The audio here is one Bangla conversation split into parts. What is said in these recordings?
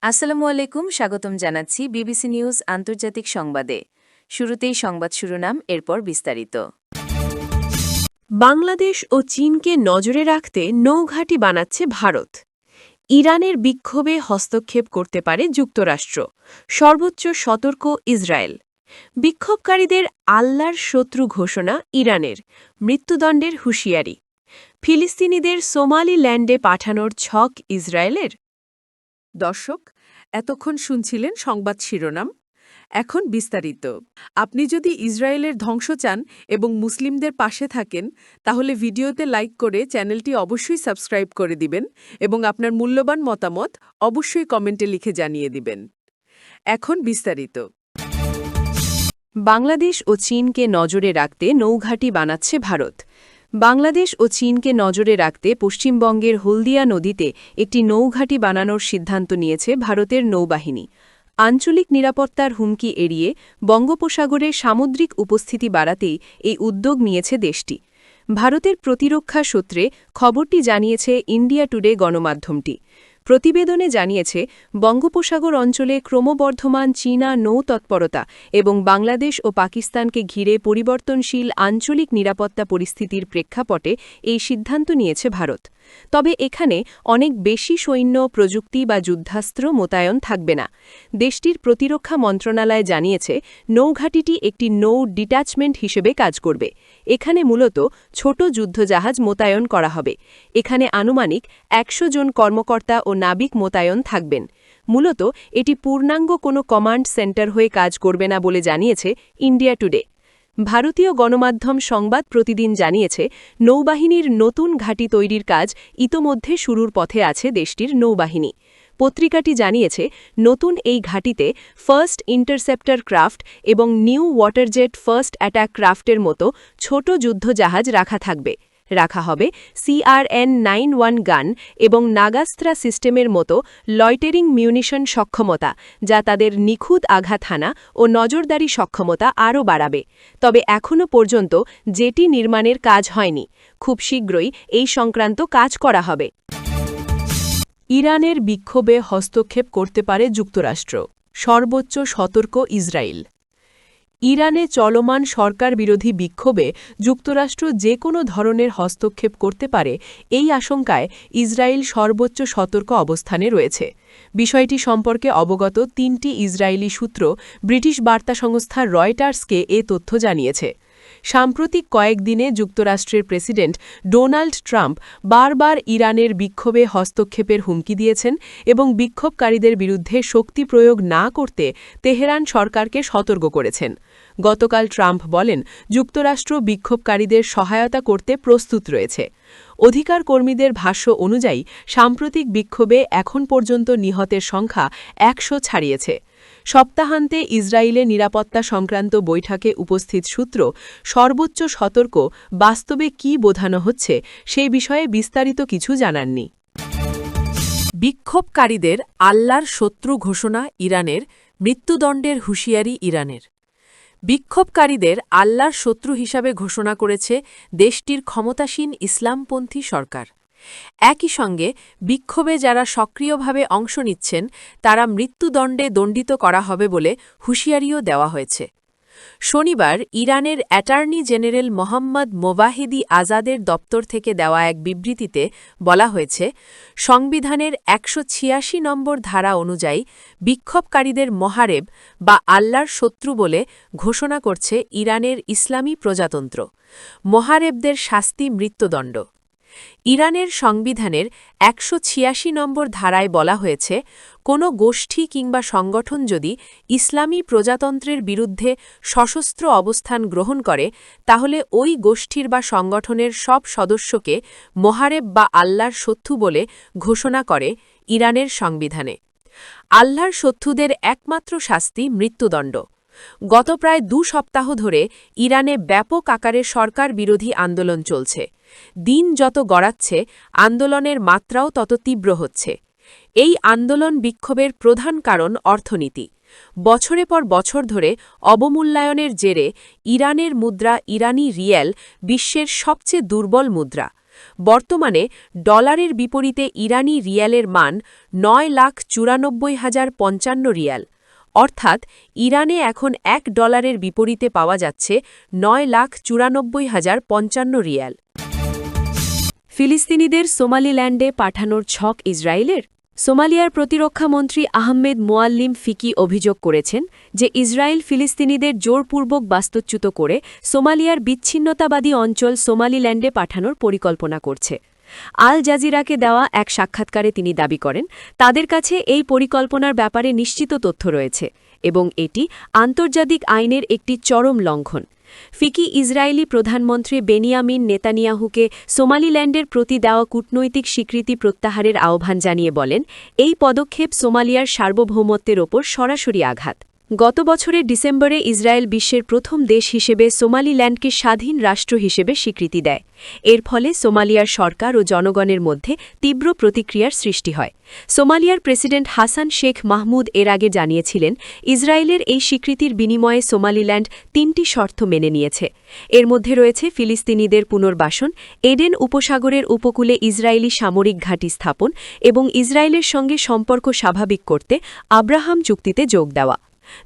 আসসালামু আলাইকুম, স্বাগতম জানাচ্ছি বিবিসি নিউজ আন্তর্জাতিক সংবাদে। শুরুতেই সংবাদ শিরোনাম, এরপর বিস্তারিত। বাংলাদেশ ও চীনকে নজরে রাখতে নৌঘাঁটি বানাচ্ছে ভারত। ইরানের বিক্ষোভে হস্তক্ষেপ করতে পারে যুক্তরাষ্ট্র। সর্বোচ্চ সতর্ক ইসরায়েল। বিক্ষোভকারীদের আল্লাহর শত্রু ঘোষণা ইরানের। মৃত্যুদণ্ডের হুঁশিয়ারি। ফিলিস্তিনিদের সোমালিল্যান্ডে পাঠানোর ছক ইসরায়েলের। দর্শক, এতক্ষণ শুনছিলেন সংবাদ শিরোনাম। এখন বিস্তারিত। আপনি যদি ইসরায়েলের ধ্বংস চান এবং মুসলিমদের পাশে থাকেন, তাহলে ভিডিওতে লাইক করে চ্যানেলটি অবশ্যই সাবস্ক্রাইব করে দিবেন এবং আপনার মূল্যবান মতামত অবশ্যই কমেন্টে লিখে জানিয়ে দিবেন। এখন বিস্তারিত। বাংলাদেশ ও চীনকে নজরে রাখতে নৌঘাঁটি বানাচ্ছে ভারত। বাংলাদেশ ও চীনকে নজরে রাখতে পশ্চিমবঙ্গের হলদিয়া নদীতে একটি নৌঘাঁটি বানানোর সিদ্ধান্ত নিয়েছে ভারতের নৌবাহিনী। আঞ্চলিক নিরাপত্তার হুমকি এড়িয়ে বঙ্গোপসাগরে সামুদ্রিক উপস্থিতি বাড়াতেই এই উদ্যোগ নিয়েছে দেশটি। ভারতের প্রতিরক্ষা সূত্রে খবরটি জানিয়েছে ইন্ডিয়া টুডে গণমাধ্যমটি। প্রতিবেদনে জানিয়েছে, বঙ্গোপসাগর অঞ্চলে ক্রমবর্ধমান চীনা নৌ তৎপরতা এবং বাংলাদেশ ও পাকিস্তানকে ঘিরে পরিবর্তনশীল আঞ্চলিক নিরাপত্তা পরিস্থিতির প্রেক্ষাপটে এই সিদ্ধান্ত নিয়েছে ভারত। তবে এখানে অনেক বেশি সৈন্য, প্রযুক্তি বা যুদ্ধাস্ত্র মোতায়েন থাকবে না। দেশটির প্রতিরক্ষা মন্ত্রণালয় জানিয়েছে, নৌঘাঁটিটি একটি নৌ ডিট্যাচমেন্ট হিসেবে কাজ করবে। এখানে মূলত ছোট যুদ্ধজাহাজ মোতায়েন করা হবে। এখানে আনুমানিক ১০০ জন কর্মকর্তা ও নাবিক মোতায়েন থাকবেন। মূলত এটি পূর্ণাঙ্গ কোনো কমান্ড সেন্টার হয়ে কাজ করবে না বলে জানিয়েছে ইন্ডিয়া টুডে। ভারতীয় গণমাধ্যম সংবাদ প্রতিদিন জানিয়েছে, নৌবাহিনীর নতুন ঘাঁটি তৈরির কাজ ইতোমধ্যে শুরুর পথে আছে দেশটির নৌবাহিনী। পত্রিকাটি জানিয়েছে, নতুন এই ঘাঁটিতে ফার্স্ট ইন্টারসেপ্টর ক্রাফট এবং নিউ ওয়াটারজেট ফার্স্ট অ্যাটাক ক্রাফটের মতো ছোট যুদ্ধজাহাজ রাখা হবে CRN-91 গান এবং নাগাস্ত্রা সিস্টেমের মতো লয়টেরিং মিউনিশন সক্ষমতা, যা তাদের নিখুঁত আঘাত হানা ও নজরদারি সক্ষমতা আরও বাড়াবে। তবে এখনও পর্যন্ত জেটি নির্মাণের কাজ হয়নি। খুব শীঘ্রই এই সংক্রান্ত কাজ করা হবে। ইরানের বিক্ষোভে হস্তক্ষেপ করতে পারে যুক্তরাষ্ট্র। সর্বোচ্চ সতর্ক ইসরায়েল। ইরানে চলমান সরকারবিরোধী বিক্ষোভে যুক্তরাষ্ট্র যে কোনো ধরনের হস্তক্ষেপ করতে পারে, এই আশঙ্কায় ইসরায়েল সর্বোচ্চ সতর্ক অবস্থানে রয়েছে। বিষয়টি সম্পর্কে অবগত ৩টি ইসরায়েলি সূত্র ব্রিটিশ বার্তা সংস্থা রয়টার্সকে এ তথ্য জানিয়েছে। সাম্প্রতিক কয়েকদিনে যুক্তরাষ্ট্রের প্রেসিডেন্ট ডোনাল্ড ট্রাম্প বারবার ইরানের বিক্ষোভে হস্তক্ষেপের হুমকি দিয়েছেন এবং বিক্ষোভকারীদের বিরুদ্ধে শক্তি প্রয়োগ না করতে তেহরান সরকারকে সতর্ক করেছেন। গতকাল ট্রাম্প বলেন, যুক্তরাষ্ট্র বিক্ষোভকারীদের সহায়তা করতে প্রস্তুত রয়েছে। অধিকার কর্মীদের ভাষ্য অনুযায়ী সাম্প্রতিক বিক্ষোভে এখন পর্যন্ত নিহতের সংখ্যা ১০০ ছাড়িয়েছে। সপ্তাহান্তে ইসরায়েলে নিরাপত্তা সংক্রান্ত বৈঠকে উপস্থিত সূত্র সর্বোচ্চ সতর্ক বাস্তবে কী বোঝানো হচ্ছে সেই বিষয়ে বিস্তারিত কিছু জানাননি। বিক্ষোভকারীদের আল্লাহর শত্রু ঘোষণা ইরানের। মৃত্যুদণ্ডের হুঁশিয়ারি ইরানের। বিক্ষোভকারীদের আল্লাহর শত্রু হিসাবে ঘোষণা করেছে দেশটির ক্ষমতাসীন ইসলামপন্থী সরকার। একই সঙ্গে বিক্ষোভে যারা সক্রিয়ভাবে অংশ নিচ্ছেন তারা মৃত্যুদণ্ডে দণ্ডিত করা হবে বলে হুঁশিয়ারিও দেওয়া হয়েছে। শনিবার ইরানের অ্যাটর্নি জেনারেল মোহাম্মদ মোবাহেদি আজাদের দপ্তর থেকে দেওয়া এক বিবৃতিতে বলা হয়েছে, সংবিধানের ১৮৬ নম্বর ধারা অনুযায়ী বিক্ষোভকারীদের মহারেব বা আল্লাহর শত্রু বলে ঘোষণা করছে ইরানের ইসলামী প্রজাতন্ত্র। মহারেবদের শাস্তি মৃত্যুদণ্ড। ইরানের সংবিধানের ১৮৬ নম্বর ধারায় বলা হয়েছে, কোনো গোষ্ঠী কিংবা সংগঠন যদি ইসলামী প্রজাতন্ত্রের বিরুদ্ধে সশস্ত্র অবস্থান গ্রহণ করে, তাহলে ওই গোষ্ঠীর বা সংগঠনের সব সদস্যকে মহারেব বা আল্লাহর শত্রু বলে ঘোষণা করে ইরানের সংবিধানে। আল্লাহর শত্রুদের একমাত্র শাস্তি মৃত্যুদণ্ড। গত প্রায় ২ সপ্তাহ ধরে ইরানে ব্যাপক আকারে সরকার বিরোধী আন্দোলন চলছে। দিন যত গড়াচ্ছে, আন্দোলনের মাত্রাও তত তীব্র হচ্ছে। এই আন্দোলন বিক্ষোভের প্রধান কারণ অর্থনীতি। বছরের পর বছর ধরে অবমূল্যায়নের জেরে ইরানের মুদ্রা ইরানি রিয়াল বিশ্বের সবচেয়ে দুর্বল মুদ্রা। বর্তমানে ডলারের বিপরীতে ইরানি রিয়ালের মান 9,94,055 রিয়াল, অর্থাৎ ইরানে এখন $1 বিপরীতে পাওয়া যাচ্ছে 9,94,055 রিয়াল। ফিলিস্তিনিদের সোমালিল্যান্ডে পাঠানোর ছক ইসরায়েলের? সোমালিয়ার প্রতিরক্ষামন্ত্রী আহমেদ মোয়াল্লিম ফিকি অভিযোগ করেছেন যে ইসরায়েল ফিলিস্তিনিদের জোরপূর্বক বাস্তুচ্যুত করে সোমালিয়ার বিচ্ছিন্নতাবাদী অঞ্চল সোমালিল্যান্ডে পাঠানোর পরিকল্পনা করছে। আল জাজিরাকে দেওয়া এক সাক্ষাৎকারে তিনি দাবি করেন, তাদের কাছে এই পরিকল্পনার ব্যাপারে নিশ্চিত তথ্য রয়েছে এবং এটি আন্তর্জাতিক আইনের একটি চরম লঙ্ঘন। ফিকি ইসরায়েলি প্রধানমন্ত্রী বেনিয়ামিন নেতানিয়াহুকে সোমালিল্যান্ডের প্রতি দেওয়া কূটনৈতিক স্বীকৃতি প্রত্যাহারের আহ্বান জানিয়ে বলেন, এই পদক্ষেপ সোমালিয়ার সার্বভৌমত্বের ওপর সরাসরি আঘাত। গত বছরের ডিসেম্বরে ইসরায়েল বিশ্বের প্রথম দেশ হিসেবে সোমালিল্যান্ডকে স্বাধীন রাষ্ট্র হিসেবে স্বীকৃতি দেয়। এর ফলে সোমালিয়ার সরকার ও জনগণের মধ্যে তীব্র প্রতিক্রিয়ার সৃষ্টি হয়। সোমালিয়ার প্রেসিডেন্ট হাসান শেখ মাহমুদ এর আগে জানিয়েছিলেন, ইসরায়েলের এই স্বীকৃতির বিনিময়ে সোমালিল্যান্ড 3টি শর্ত মেনে নিয়েছে। এর মধ্যে রয়েছে ফিলিস্তিনিদের পুনর্বাসন, এডেন উপসাগরের উপকূলে ইসরায়েলি সামরিক ঘাঁটি স্থাপন এবং ইসরায়েলের সঙ্গে সম্পর্ক স্বাভাবিক করতে আব্রাহাম চুক্তিতে যোগ দেওয়া।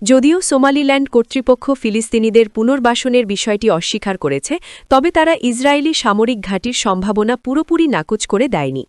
যদিও সোমালিল্যান্ড কর্তৃপক্ষ ফিলিস্তিনিদের পুনর্বাসনের বিষয়টি অস্বীকার করেছে, তবে তারা ইসরায়েলি সামরিক ঘাঁটির সম্ভাবনা পুরোপুরি নাকচ করে দেয়নি।